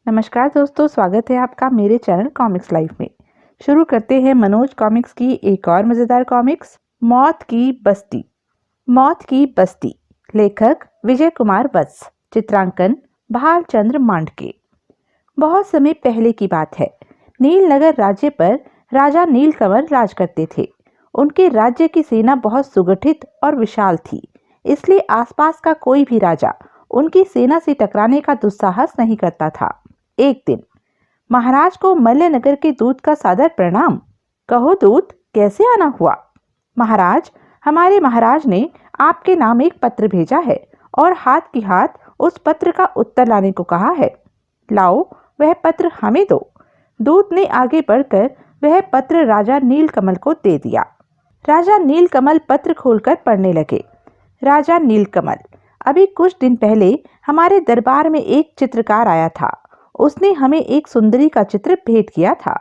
नमस्कार दोस्तों, स्वागत है आपका मेरे चैनल कॉमिक्स लाइफ में। शुरू करते हैं मनोज कॉमिक्स की एक और मज़ेदार कॉमिक्स, मौत की बस्ती। मौत की बस्ती, लेखक विजय कुमार वत्स, चित्रांकन भालचंद्र मांडके। बहुत समय पहले की बात है। नीलनगर राज्य पर राजा नीलकमल राज करते थे। उनके राज्य की सेना बहुत सुगठित और विशाल थी, इसलिए आसपास का कोई भी राजा उनकी सेना से टकराने का दुस्साहस नहीं करता था। एक दिन महाराज को मल्लनगर के दूत का सादर प्रणाम। कहो दूत, कैसे आना हुआ? महाराज, हमारे महाराज ने आपके नाम एक पत्र भेजा है और हाथ की हाथ उस पत्र का उत्तर लाने को कहा है। लाओ, वह पत्र हमें दो। दूत ने आगे बढ़कर वह पत्र राजा नीलकमल को दे दिया। राजा नीलकमल पत्र खोलकर पढ़ने लगे। राजा नीलकमल, अभी कुछ दिन पहले हमारे दरबार में एक चित्रकार आया था। उसने हमें एक सुंदरी का चित्र भेंट किया था।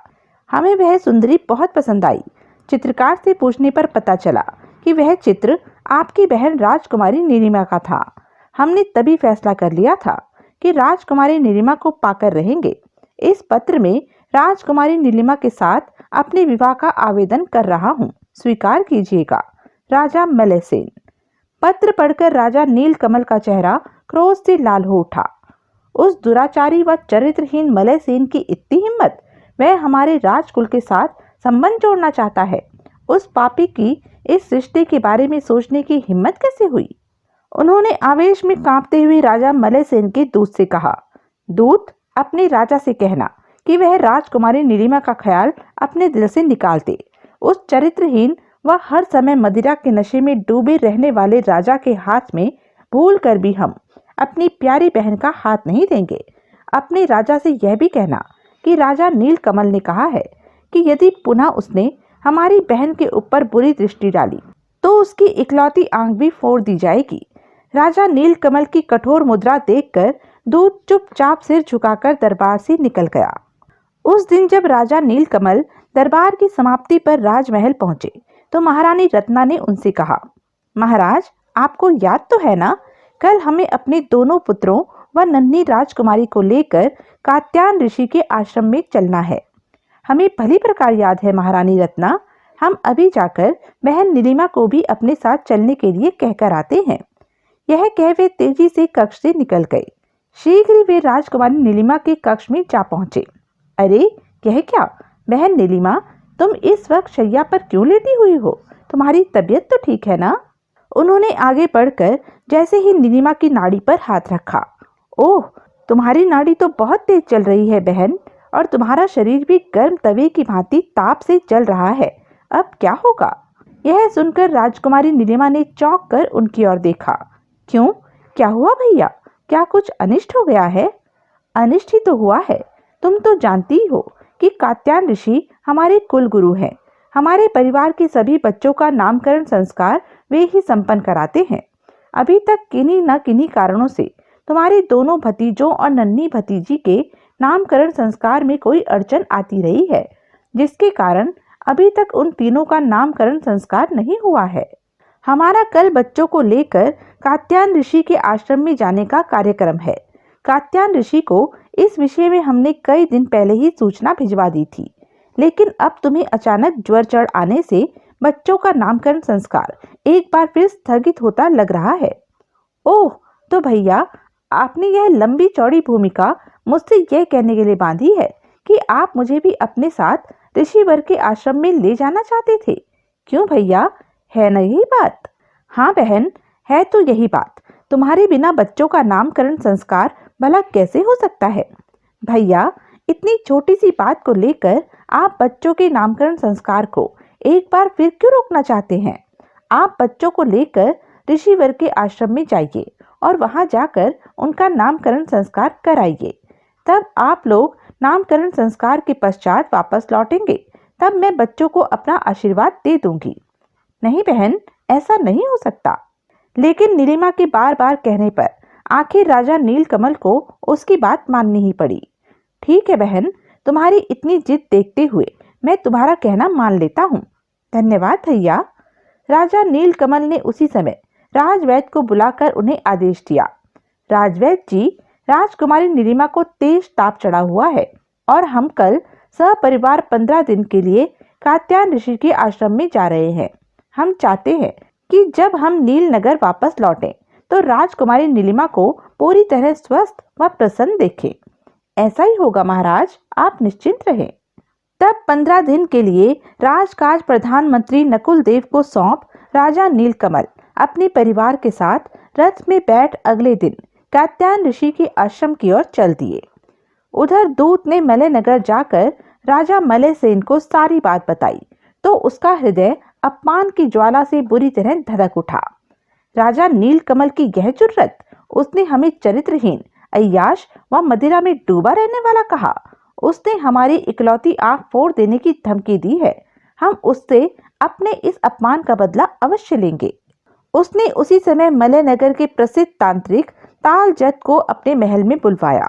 हमें वह सुंदरी बहुत पसंद आई। चित्रकार से पूछने पर पता चला कि वह चित्र आपकी बहन राजकुमारी नीलिमा का था। हमने तभी फैसला कर लिया था कि राजकुमारी नीलिमा को पाकर रहेंगे। इस पत्र में राजकुमारी नीलिमा के साथ अपने विवाह का आवेदन कर रहा हूँ, स्वीकार कीजिएगा। राजा मलयसेन। पत्र पढ़कर राजा नीलकमल का चेहरा क्रोध से लाल हो उठा। उस दुराचारी व चरित्रहीन मलयसेन की इतनी हिम्मत! वह हमारे राजकुल के साथ संबंध जोड़ना चाहता है। उस पापी की इस रिश्ते के बारे में सोचने की हिम्मत कैसे हुई? उन्होंने आवेश में कांपते हुए राजा मलयसेन के दूत से कहा, दूत, अपने राजा से कहना कि वह राजकुमारी नीलिमा का ख्याल अपने दिल से निकाल दे। उस चरित्रहीन व हर समय मदिरा के नशे में डूबे रहने वाले राजा के हाथ में भूल कर भी हम अपनी प्यारी बहन का हाथ नहीं देंगे। अपने राजा से यह भी कहना कि राजा नीलकमल ने कहा है कि यदि पुनः उसने हमारी बहन के ऊपर बुरी दृष्टि डाली तो उसकी इकलौती आंख भी फोड़ दी जाएगी। राजा नीलकमल की कठोर मुद्रा देखकर दूत चुपचाप सिर झुकाकर दरबार से निकल गया। उस दिन जब राजा नीलकमल दरबार की समाप्ति पर राजमहल पहुंचे तो महारानी रत्ना ने उनसे कहा, महाराज, आपको याद तो है ना, कल हमें अपने दोनों पुत्रों व नन्ही राजकुमारी को लेकर कात्यायन ऋषि के आश्रम में चलना है। हमें भली प्रकार याद है महारानी रत्ना। हम अभी जाकर बहन नीलिमा को भी अपने साथ चलने के लिए कहकर आते हैं। यह कह वे तेजी से कक्ष से निकल गए। शीघ्र ही वे राजकुमारी नीलिमा के कक्ष में जा पहुंचे। अरे, यह क्या बहन नीलिमा, तुम इस वक्त शैया पर क्यों लेटी हुई हो? तुम्हारी तबीयत तो ठीक है ना? उन्होंने आगे बढ़कर जैसे ही नीलिमा की नाड़ी पर हाथ रखा। ओह, तुम्हारी नाड़ी तो बहुत तेज चल रही है बहन, और तुम्हारा शरीर भी गर्म तवे की भांति ताप से जल रहा है। अब क्या होगा? यह सुनकर राजकुमारी नीलिमा ने चौंक कर उनकी ओर देखा। क्यों, क्या हुआ भैया? क्या कुछ अनिष्ट हो गया है? अनिष्ट ही तो हुआ है। तुम तो जानती हो कि कात्यायन ऋषि हमारे कुल गुरु हैं। हमारे परिवार के सभी बच्चों का नामकरण संस्कार वे ही संपन्न कराते हैं। अभी तक किन्हीं न किन्हीं कारणों से तुम्हारे दोनों भतीजों और नन्ही भतीजी के नामकरण संस्कार में कोई अड़चन आती रही है, जिसके कारण अभी तक उन तीनों का नामकरण संस्कार नहीं हुआ है। हमारा कल बच्चों को लेकर कात्यायन ऋषि के आश्रम में जाने का कार्यक्रम है। कात्यायन ऋषि को इस विषय में हमने कई दिन पहले ही सूचना भिजवा दी थी, लेकिन अब तुम्हें अचानक ज्वर चढ़ आने से बच्चों का नामकरण संस्कार एक बार फिर स्थगित होता लग रहा है। ओह, तो भैया, आपने यह लंबी चौड़ी भूमिका मुझसे यह कहने के लिए बांधी है कि आप मुझे भी अपने साथ ऋषिवर के आश्रम में ले जाना चाहते थे। क्यों भैया, है न यही बात? हाँ बहन, है तो यही बात। तुम्हारे बिना बच्चों का नामकरण संस्कार भला कैसे हो सकता है? भैया, इतनी छोटी सी बात को लेकर आप बच्चों के नामकरण संस्कार को एक बार फिर क्यों रोकना चाहते हैं? आप बच्चों को लेकर ऋषिवर के आश्रम में जाइए और वहां जाकर उनका नामकरण संस्कार कराइए। तब आप लोग नामकरण संस्कार के पश्चात वापस लौटेंगे। तब मैं बच्चों को अपना आशीर्वाद दे दूंगी। नहीं बहन, ऐसा नहीं हो सकता। लेकिन नीलिमा के बार बार कहने पर आखिर राजा नीलकमल को उसकी बात माननी ही पड़ी। ठीक है बहन, तुम्हारी इतनी जिद देखते हुए मैं तुम्हारा कहना मान लेता हूँ। धन्यवाद भैया। राजा नीलकमल ने उसी समय राजवैद्य को बुलाकर उन्हें आदेश दिया। राजवैद्य जी, राजकुमारी नीलिमा को तेज ताप चढ़ा हुआ है और हम कल सपरिवार 15 दिन के लिए कात्यायन ऋषि के आश्रम में जा रहे हैं। हम चाहते हैं कि जब हम नीलनगर वापस लौटें तो राजकुमारी नीलिमा को पूरी तरह स्वस्थ व प्रसन्न देखें। ऐसा ही होगा महाराज, आप निश्चिंत रहें। तब 15 दिन के लिए राजकाज प्रधानमंत्री नकुल देव को सौंप राजा नीलकमल अपने परिवार के साथ रथ में बैठ अगले दिन कात्यायन ऋषि के आश्रम की ओर चल दिए। उधर दूत ने मलय नगर जाकर राजा मलय सेन को सारी बात बताई तो उसका हृदय अपमान की ज्वाला से बुरी तरह धधक उठा। राजा नीलकमल की यह जुर्रत, उसने हमें चरित्रहीन, अय्याश व मदिरा में डूबा रहने वाला कहा। उसने हमारी इकलौती आंख फोड़ देने की धमकी दी है। हम उससे अपने इस अपमान का बदला अवश्य लेंगे। उसने उसी समय मलय नगर के प्रसिद्ध तांत्रिक तालजत को अपने महल में बुलवाया।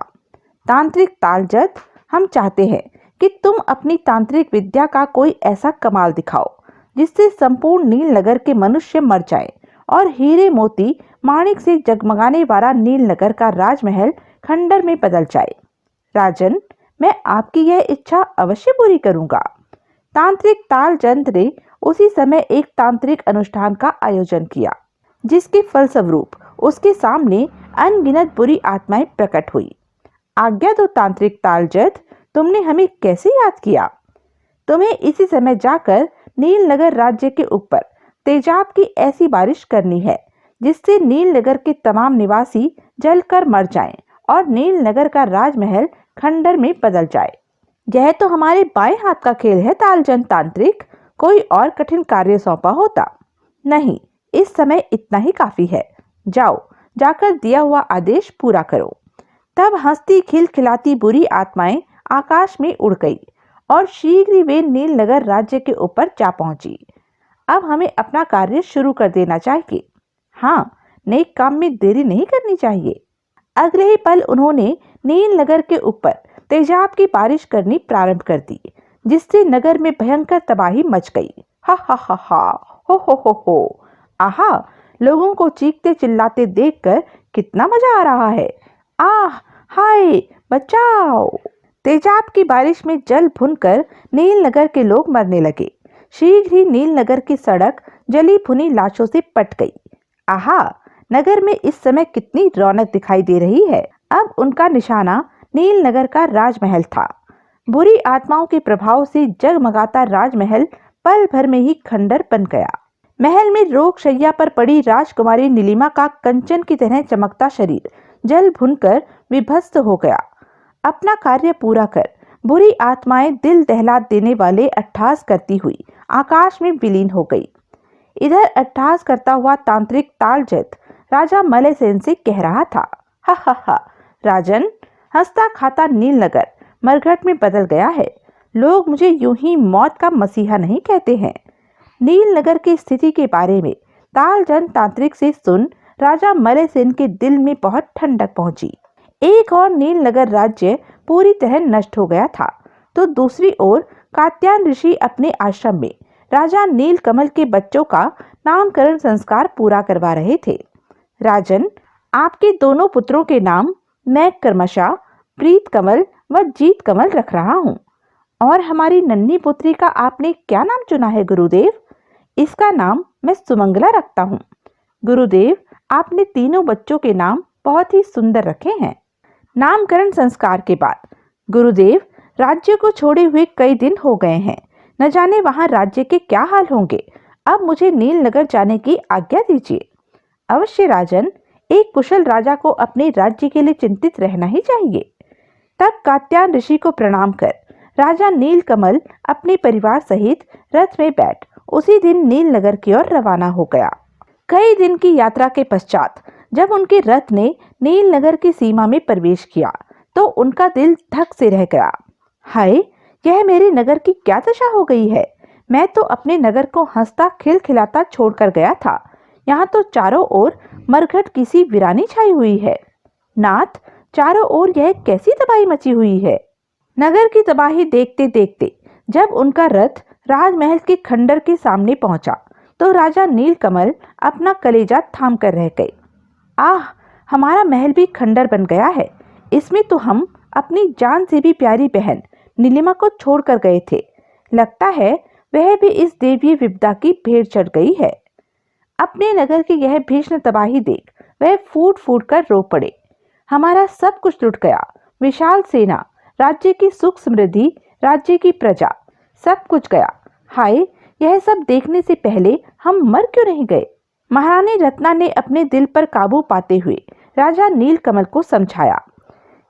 तांत्रिक तालजत, हम चाहते हैं कि तुम अपनी तांत्रिक विद्या का कोई ऐसा कमाल दिखाओ जिससे संपूर्ण नीलनगर के मनुष्य मर जाएं और हीरे मोती माणिक से जगमगाने वाला नीलनगर का राजमहल खंडर में बदल जाए। राजन, मैं आपकी यह इच्छा अवश्य पूरी करूंगा। तांत्रिक तालचंद ने उसी समय एक तांत्रिक अनुष्ठान का आयोजन किया जिसके फलस्वरूप उसके सामने अनगिनत बुरी आत्माएं प्रकट हुई। आज्ञा दो तांत्रिक तालजत, तुमने हमें कैसे याद किया? तुम्हें इसी समय जाकर नीलनगर राज्य के ऊपर तेजाब की ऐसी बारिश करनी है जिससे नीलनगर के तमाम निवासी जलकर मर जाएं और नीलनगर का राजमहल खंडर में बदल जाए। यह तो हमारे बाएं हाथ का खेल है तालचंद तांत्रिक, कोई और कठिन कार्य सौंपा होता। नहीं, इस समय इतना ही काफी है। जाओ, जाकर दिया हुआ आदेश पूरा करो। तब हंसती खिलखिलाती बुरी आत्माएं आकाश में उड़ गई और शीघ्र ही वे नीलनगर राज्य के ऊपर जा पहुंची। अब हमें अपना कार्य शुरू कर देना चाहिए। हाँ, नेक काम में देरी नहीं करनी चाहिए। अगले ही पल उन्होंने नीलनगर के ऊपर तेजाब की बारिश करनी प्रारंभ कर दी जिससे नगर में भयंकर तबाही मच गई। हा हा हा हा, हो, आहा, लोगों को चीखते चिल्लाते देखकर कितना मजा आ रहा है। आह, हाय, बचाओ। तेजाब की बारिश में जल भुनकर नीलनगर के लोग मरने लगे। शीघ्र ही नीलनगर की सड़क जली भुनी लाशों से पट गई। आहा, नगर में इस समय कितनी रौनक दिखाई दे रही है। अब उनका निशाना नीलनगर का राजमहल था। बुरी आत्माओं के प्रभाव से जगमगाता राजमहल पल भर में ही खंडर बन गया। महल में रोग शैया पर पड़ी राजकुमारी नीलिमा का कंचन की तरह चमकता शरीर जल भुनकर विभस्त हो गया। अपना कार्य पूरा कर बुरी आत्माएं दिल दहला देने वाले अट्टहास करती हुई आकाश में विलीन हो गई। इधर अट्टहास करता हुआ तांत्रिक तालजत राजा मलय सेन से कह रहा था, हा हा हा, राजन, हंसता खाता नीलनगर मरघट में बदल गया है। लोग मुझे यूं ही मौत का मसीहा नहीं कहते हैं। नीलनगर की स्थिति के बारे में तालजन तांत्रिक से सुन राजा मलय सेन के दिल में बहुत ठंडक पहुंची। एक और नीलनगर राज्य पूरी तरह नष्ट हो गया था तो दूसरी ओर कात्यायन ऋषि अपने आश्रम में राजा नीलकमल के बच्चों का नामकरण संस्कार पूरा करवा रहे थे। राजन, आपके दोनों पुत्रों के नाम मैं क्रमशः प्रीत कमल व जीत कमल रख रहा हूँ। और हमारी नन्ही पुत्री का आपने क्या नाम चुना है गुरुदेव? इसका नाम मैं सुमंगला रखता हूँ। गुरुदेव, आपने तीनों बच्चों के नाम बहुत ही सुंदर रखे हैं। नामकरण संस्कार के बाद गुरुदेव, राज्य को छोड़े हुए कई दिन हो गए हैं। न जाने वहां राज्य के क्या हाल होंगे। अब मुझे नीलनगर जाने की आज्ञा दीजिए। अवश्य राजन, एक कुशल राजा को अपने राज्य के लिए चिंतित रहना ही चाहिए। तब कात्यायन ऋषि को प्रणाम कर राजा नीलकमल अपने परिवार सहित रथ में बैठ उसी दिन नीलनगर की ओर रवाना हो गया। कई दिन की यात्रा के पश्चात जब उनके रथ ने नीलनगर की सीमा में प्रवेश किया तो उनका दिल धक से रह गया। हाय, यह मेरे नगर की क्या दशा हो गई है। मैं तो अपने नगर को हंसता खिलखिलाता छोड़कर गया था। यहाँ तो चारों ओर मरघट की सी वीरानी छाई हुई है। नाथ, चारों ओर यह कैसी तबाही मची हुई है। नगर की तबाही देखते देखते जब उनका रथ राजमहल के खंडर के सामने पहुंचा तो राजा नीलकमल अपना कलेजा थाम कर रह गए। आह, हमारा महल भी खंडर बन गया है। इसमें तो हम अपनी जान से भी प्यारी बहन नीलिमा को छोड़कर गए थे। लगता है वह भी इस देवीय विपदा की भेंट चढ़ गई है। अपने नगर की यह भीषण तबाही देख वह फूट फूट कर रो पड़े। हमारा सब कुछ लुट गया, विशाल सेना, राज्य की सुख समृद्धि, राज्य की प्रजा, सब कुछ गया। हाय, यह सब देखने से पहले हम मर क्यों नहीं गए। महारानी रत्ना ने अपने दिल पर काबू पाते हुए राजा नीलकमल को समझाया।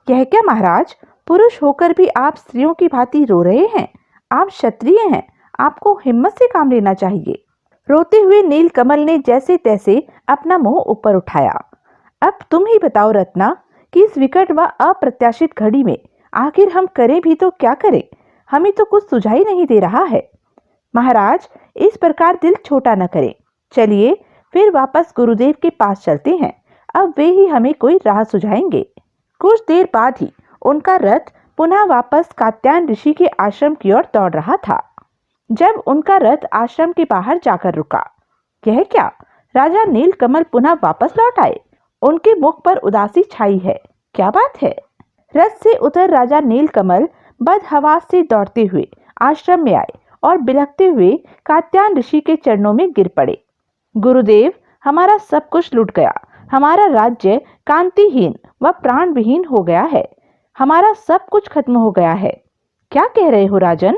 यह क्या महाराज, पुरुष होकर भी आप स्त्रियों की भांति रो रहे हैं। आप क्षत्रिय हैं, आपको हिम्मत से काम लेना चाहिए। रोते हुए नीलकमल ने जैसे तैसे अपना मुंह ऊपर उठाया। अब तुम ही बताओ रत्ना कि इस विकट व अप्रत्याशित घड़ी में आखिर हम करें भी तो क्या करें। हमें तो कुछ सुझाई नहीं दे रहा है। महाराज, इस प्रकार दिल छोटा न करें। चलिए फिर वापस गुरुदेव के पास चलते हैं। अब वे ही हमें कोई राह सुझाएंगे। कुछ देर बाद ही उनका रथ पुनः वापस कात्यायन ऋषि के आश्रम की ओर दौड़ रहा था। जब उनका रथ आश्रम के बाहर जाकर रुका, यह क्या, राजा नीलकमल पुनः वापस लौट आए। उनके मुख पर उदासी छाई है। क्या बात है। रथ से उतर राजा नीलकमल बदहवास से दौड़ते हुए आश्रम में आए और बिलखते हुए कात्यायन ऋषि के चरणों में गिर पड़े। गुरुदेव, हमारा सब कुछ लुट गया। हमारा राज्य कांतिहीन व प्राणविहीन हो गया है। हमारा सब कुछ खत्म हो गया है। क्या कह रहे हो राजन।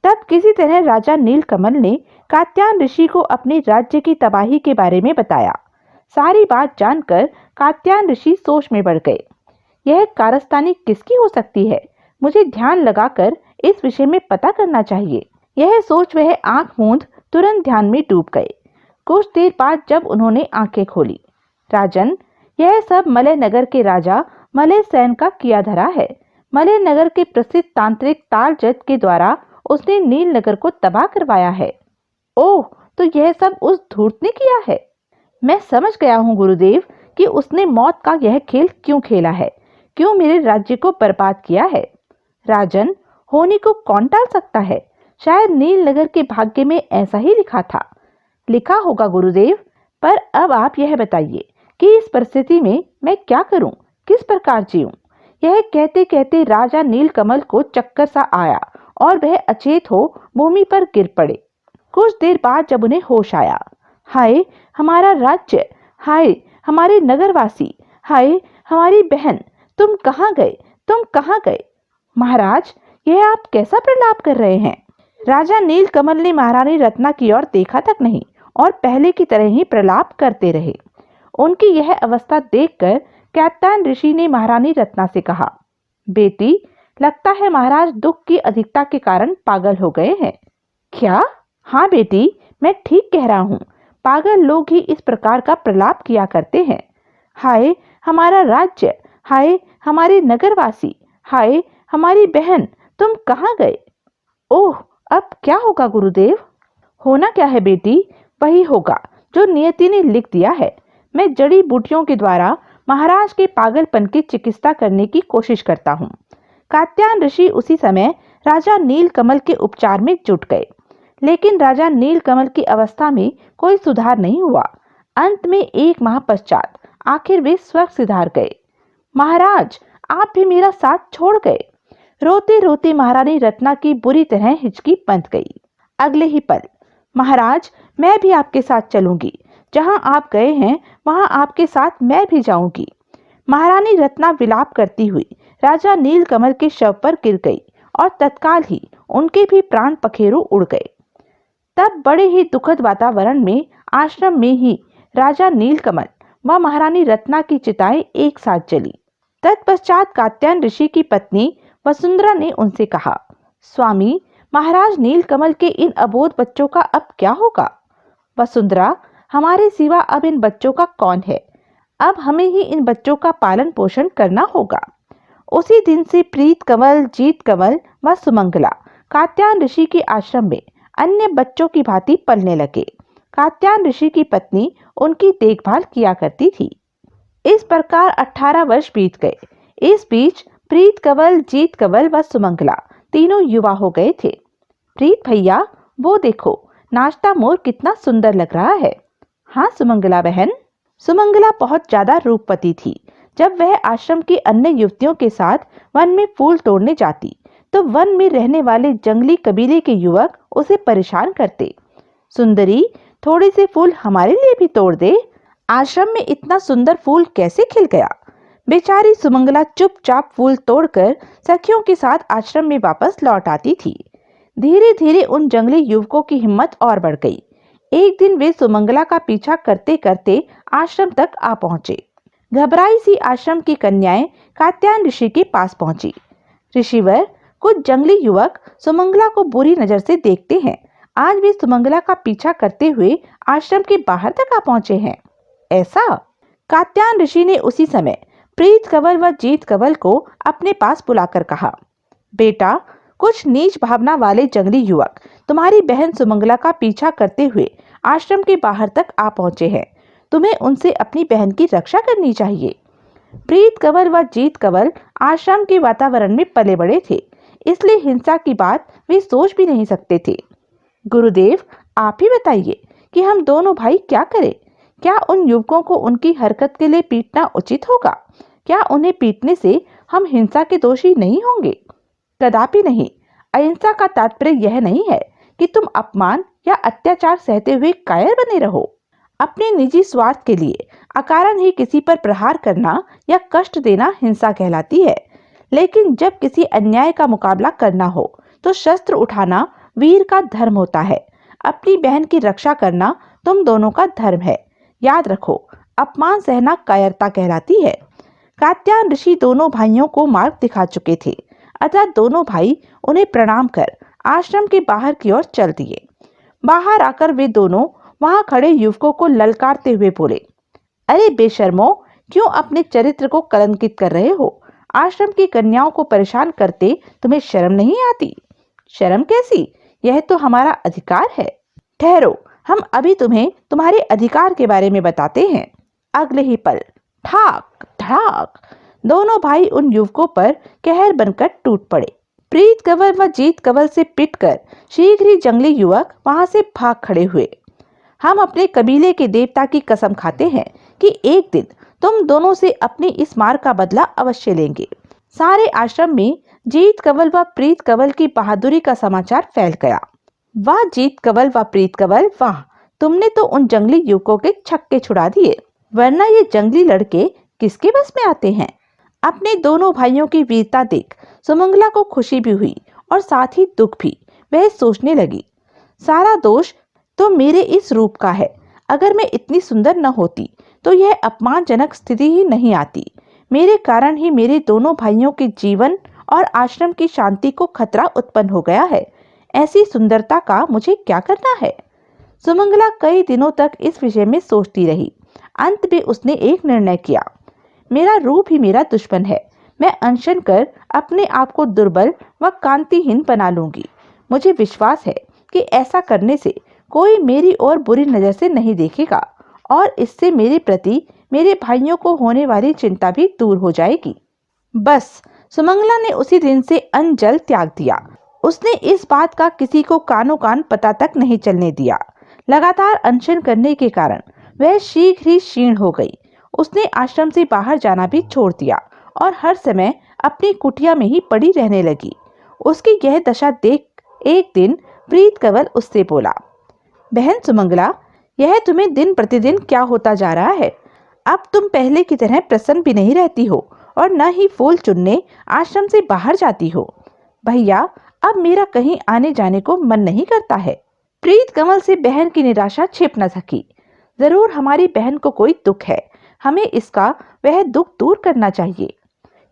तब किसी तरह राजा नीलकमल ने कात्यायन ऋषि को अपने राज्य की तबाही के बारे में बताया। सारी बात जानकर कात्यायन ऋषि सोच में पड़ गए। यह कारस्तानी किसकी हो सकती है। मुझे ध्यान लगाकर इस विषय में पता करना चाहिए। यह सोच वह आंख मूंद तुरंत ध्यान में डूब गए। कुछ देर बाद जब उन्होंने आंखें खोली, राजन, यह सब मलय नगर के राजा मलय सेन का किया धरा है। मलय नगर के प्रसिद्ध तांत्रिक तालजत के द्वारा उसने नील नगर को तबाह करवाया है। ओह, तो यह सब उस धूर्त ने किया है। मैं समझ गया हूँ गुरुदेव कि उसने मौत का यह खेल क्यों खेला है, क्यों मेरे राज्य को बर्बाद किया है। राजन, होने को कौन टाल सकता है। शायद नील नगर के भाग्य में ऐसा ही लिखा था। लिखा होगा गुरुदेव, पर अब आप यह बताइए कि इस परिस्थिति में मैं क्या करूं, किस प्रकार जीऊं। यह कहते कहते राजा नीलकमल को चक्कर सा आया और वह अचेत हो भूमि पर गिर पड़े। कुछ देर बाद जब उन्हें होश आया, हाय हमारा राज्य, हाय हमारे नगरवासी, हाय हमारी बहन, तुम कहाँ गए, तुम कहाँ गए। महाराज, यह आप कैसा प्रलाप कर रहे हैं। राजा नीलकमल ने महारानी रत्ना की ओर देखा तक नहीं और पहले की तरह ही प्रलाप करते रहे। उनकी यह अवस्था देखकर कात्यायन ऋषि ने महारानी रत्ना से कहा, बेटी, लगता है महाराज दुख की अधिकता के कारण पागल हो गए हैं। क्या। हाँ बेटी, मैं ठीक कह रहा हूँ। पागल लोग ही इस प्रकार का प्रलाप किया करते हैं। हाय हमारा राज्य, हाय हमारे नगरवासी, हाय हमारी बहन, तुम कहाँ गए। ओह, अब क्या होगा गुरुदेव। होना क्या है बेटी, वही होगा जो नियति ने लिख दिया है। मैं जड़ी बूटियों के द्वारा महाराज के पागलपन की चिकित्सा करने की कोशिश करता हूँ। कात्यायन ऋषि उसी समय राजा नीलकमल के उपचार में जुट गए, लेकिन राजा नीलकमल की अवस्था में कोई सुधार नहीं हुआ। अंत में 1 माह पश्चात आखिर वे स्वर्ग सिधार गए। महाराज, आप भी मेरा साथ छोड़ गए। रोते रोते महारानी रत्ना की बुरी तरह हिचकी बंध गई। अगले ही पल, महाराज, मैं भी आपके साथ चलूंगी। जहां आप गए हैं वहां आपके साथ मैं भी जाऊंगी। महारानी रत्ना विलाप करती हुई राजा नीलकमल के शव पर गिर गई और तत्काल ही उनके भी प्राण पखेरु उड़ गए। तब बड़े ही दुखद वातावरण में आश्रम में ही राजा नीलकमल व महारानी रत्ना की चिताएं एक साथ जली। तत्पश्चात कात्यायन ऋषि की पत्नी वसुंधरा ने उनसे कहा, स्वामी, महाराज नीलकमल के इन अबोध बच्चों का अब क्या होगा। वसुंधरा, हमारे सिवा अब इन बच्चों का कौन है। अब हमें ही इन बच्चों का पालन पोषण करना होगा। उसी दिन से प्रीत कमल, जीत कमल व सुमंगला कात्यायन ऋषि के आश्रम में अन्य बच्चों की भांति पलने लगे। कात्यायन ऋषि की पत्नी उनकी देखभाल किया करती थी। इस प्रकार 18 वर्ष बीत गए। इस बीच प्रीत कंवल, जीत कंवल व सुमंगला तीनों युवा हो गए थे। प्रीत भैया, वो देखो, नाचता मोर कितना सुंदर लग रहा है। हाँ सुमंगला बहन। सुमंगला बहुत ज्यादा रूपवती थी। जब वह आश्रम की अन्य युवतियों के साथ वन में फूल तोड़ने जाती तो वन में रहने वाले जंगली कबीले के युवक उसे परेशान करते। सुंदरी, थोड़े से फूल हमारे लिए भी तोड़ दे। आश्रम में इतना सुंदर फूल कैसे खिल गया। बेचारी सुमंगला चुपचाप फूल तोड़कर सखियों के साथ आश्रम में वापस लौट आती थी। धीरे धीरे उन जंगली युवकों की हिम्मत और बढ़ गई। एक दिन वे सुमंगला का पीछा करते करते आश्रम तक आ पहुंचे। घबराई सी आश्रम की कन्याएं कात्यायन ऋषि के पास पहुंची। ऋषिवर, कुछ जंगली युवक सुमंगला को बुरी नजर से देखते हैं। आज भी सुमंगला का पीछा करते हुए आश्रम के बाहर तक आ पहुंचे हैं। ऐसा? कात्यायन ऋषि ने उसी समय प्रीत कंवल व जीत कंवल को अपने पास बुलाकर कहा, बेटा, कुछ नीच भावना वाले जंगली युवक तुम्हारी बहन सुमंगला का पीछा करते हुए आश्रम के बाहर तक आ पहुंचे हैं। तुम्हें उनसे अपनी बहन की रक्षा करनी चाहिए। प्रीत कंवल व जीत कंवल आश्रम के वातावरण में पले बड़े थे, इसलिए हिंसा की बात वे सोच भी नहीं सकते थे। गुरुदेव, आप ही बताइए कि हम दोनों भाई क्या करें। क्या उन युवकों को उनकी हरकत के लिए पीटना उचित होगा? क्या उन्हें पीटने से हम हिंसा के दोषी नहीं होंगे? कदापि नहीं। अहिंसा का तात्पर्य यह नहीं है कि तुम अपमान या अत्याचार सहते हुए कायर बने रहो। अपने निजी स्वार्थ के लिए अकारण ही किसी पर प्रहार करना या कष्ट देना हिंसा कहलाती है। लेकिन जब किसी अन्याय का मुकाबला करना हो तो शस्त्र उठाना वीर का धर्म होता है। अपनी बहन की रक्षा करना तुम दोनों का धर्म है। याद रखो, अपमान सहना कायरता कहलाती है। कात्यायन ऋषि दोनों भाइयों को मार्ग दिखा चुके थे, अतः दोनों भाई उन्हें प्रणाम कर आश्रम के बाहर की ओर चल दिए। बाहर आकर वे दोनों वहां खड़े युवकों को ललकारते हुए बोले, अरे बेशर्मो, क्यों अपने चरित्र को कलंकित कर रहे हो? आश्रम की कन्याओं को परेशान करते तुम्हें शर्म नहीं आती? शर्म कैसी? यह तो हमारा अधिकार है। ठहरो, हम अभी तुम्हें तुम्हारे अधिकार के बारे में बताते हैं। अगले ही पल ठाक ठाक दोनों भाई उन युवकों पर कहर बनकर टूट पड़े। प्रीत कंवल व जीत कंवल से पिटकर शीघ्र ही जंगली युवक वहां से भाग खड़े हुए। हम अपने कबीले के देवता की कसम खाते हैं कि एक दिन तुम दोनों से अपनी इस मार का बदला अवश्य लेंगे। सारे आश्रम में जीत कंवल व प्रीत कंवल की बहादुरी का समाचार फैल गया। वाह जीत कंवल व प्रीत कंवल, वाह, तुमने तो उन जंगली युवकों के छक्के छुड़ा दिए, वरना ये जंगली लड़के किसके बस में आते हैं। अपने दोनों भाइयों की वीरता देख सुमंगला को खुशी भी हुई और साथ ही दुख भी। वह सोचने लगी, सारा दोष तो मेरे इस रूप का है। अगर मैं इतनी सुंदर न होती तो यह अपमानजनक स्थिति ही नहीं आती। मेरे कारण ही मेरे दोनों भाइयों के जीवन और आश्रम की शांति को खतरा उत्पन्न हो गया है। ऐसी सुंदरता का मुझे क्या करना है? सुमंगला कई दिनों तक इस विषय में सोचती रही। अंत में उसने एक निर्णय किया, मेरा रूप ही मेरा दुश्मन है। मैं अनशन कर अपने आप को दुर्बल व कांतिहीन बना लूंगी। मुझे विश्वास है कि ऐसा करने से कोई मेरी ओर बुरी नजर से नहीं देखेगा और इससे मेरे प्रति मेरे भाइयों को होने वाली चिंता भी दूर हो जाएगी। बस, सुमंगला ने उसी दिन से अन्न जल त्याग दिया। उसने इस बात का किसी को कानो कान पता तक नहीं चलने दिया। लगातार अनशन करने के कारण वह शीघ्र ही क्षीण हो गई। उसने आश्रम से बाहर जाना भी छोड़ दिया और हर समय अपनी कुटिया में ही पड़ी रहने लगी। उसकी यह दशा देख एक दिन प्रीत कंवल उससे बोला, बहन सुमंगला, यह तुम्हें दिन प्रतिदिन क्या होता जा रहा है? अब तुम पहले की तरह प्रसन्न भी नहीं रहती हो और न ही फूल चुनने आश्रम से बाहर जाती हो। भैया, अब मेरा कहीं आने जाने को मन नहीं करता है। प्रीत कंवल से बहन की निराशा छिप न सकी। जरूर हमारी बहन को कोई दुख है, हमें इसका वह दुख दूर करना चाहिए।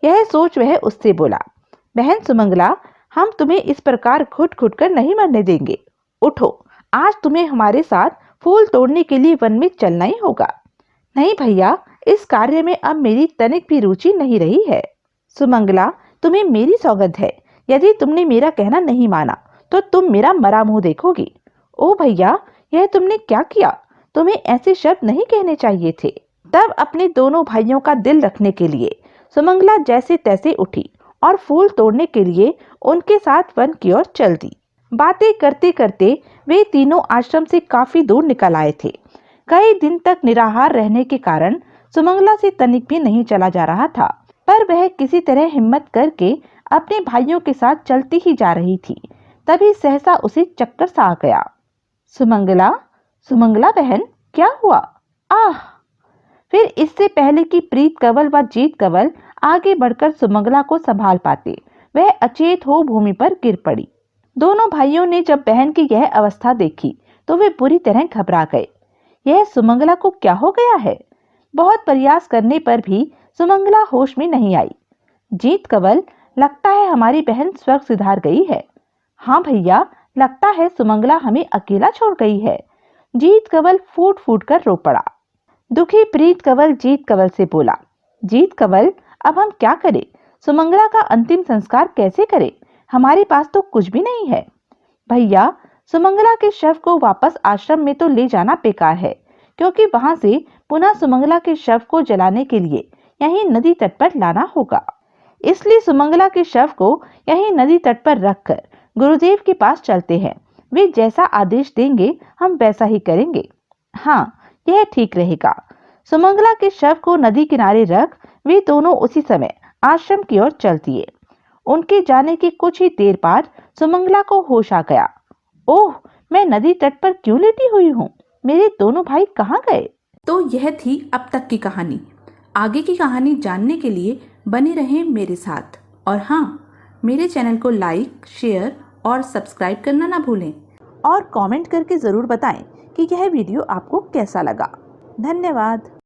यह सोच वह उससे बोला, बहन सुमंगला, हम तुम्हें इस प्रकार घुट घुट कर नहीं मरने देंगे। उठो, आज तुम्हें हमारे साथ फूल तोड़ने के लिए वन में चलना ही होगा। नहीं भैया, इस कार्य में अब मेरी तनिक भी रुचि नहीं रही है। सुमंगला, तुम्हें मेरी सौगंध है, यदि तुमने मेरा कहना नहीं माना तो तुम मेरा मरा मुंह देखोगी। ओ भैया, यह तुमने क्या किया? तुम्हें ऐसे शब्द नहीं कहने चाहिए थे। तब अपने दोनों भाइयों का दिल रखने के लिए सुमंगला जैसे तैसे उठी और फूल तोड़ने के लिए उनके साथ वन की ओर चल दी। बातें करते करते वे तीनों आश्रम से काफी दूर निकल आए थे। कई दिन तक निराहार रहने के कारण सुमंगला से तनिक भी नहीं चला जा रहा था, पर वह किसी तरह हिम्मत करके अपने भाइयों के साथ चलती ही जा रही थी। तभी सहसा उसे चक्कर सा आ गया। सुमंगला, सुमंगला बहन, क्या हुआ? आह! फिर इससे पहले कि प्रीत कंवल व जीत कंवल आगे बढ़कर सुमंगला को संभाल पाते, वह अचेत हो भूमि पर गिर पड़ी। दोनों भाइयों ने जब बहन की यह अवस्था देखी तो वे बुरी तरह घबरा गए। यह सुमंगला को क्या हो गया है? बहुत प्रयास करने पर भी सुमंगला होश में नहीं आई। जीत कंवल, लगता है हमारी बहन स्वर्ग सिधार गई है। हाँ भैया, लगता है सुमंगला हमें अकेला छोड़ गई है। जीत कंवल फूट फूट कर रो पड़ा। दुखी प्रीत कंवल जीत कंवल से बोला, जीत कंवल, अब हम क्या करें? सुमंगला का अंतिम संस्कार कैसे करें? हमारे पास तो कुछ भी नहीं है। भैया, सुमंगला के शव को वापस आश्रम में तो ले जाना बेकार है, क्योंकि वहां से पुनः सुमंगला के शव को जलाने के लिए यहीं नदी तट पर लाना होगा। इसलिए सुमंगला के शव को यहीं नदी तट पर रखकर गुरुदेव के पास चलते हैं। वे जैसा आदेश देंगे हम वैसा ही करेंगे। हाँ, यह ठीक रहेगा। सुमंगला के शव को नदी किनारे रख वे दोनों उसी समय आश्रम की ओर चल दिए। उनके जाने की कुछ ही देर बाद सुमंगला को होश आ गया। ओह, मैं नदी तट पर क्यों लेटी हुई हूँ? मेरे दोनों भाई कहाँ गए? तो यह थी अब तक की कहानी। आगे की कहानी जानने के लिए बने रहें मेरे साथ। और हाँ, मेरे चैनल को लाइक, शेयर और सब्सक्राइब करना ना भूलें। और कमेंट करके ज़रूर बताएं कि यह वीडियो आपको कैसा लगा। धन्यवाद।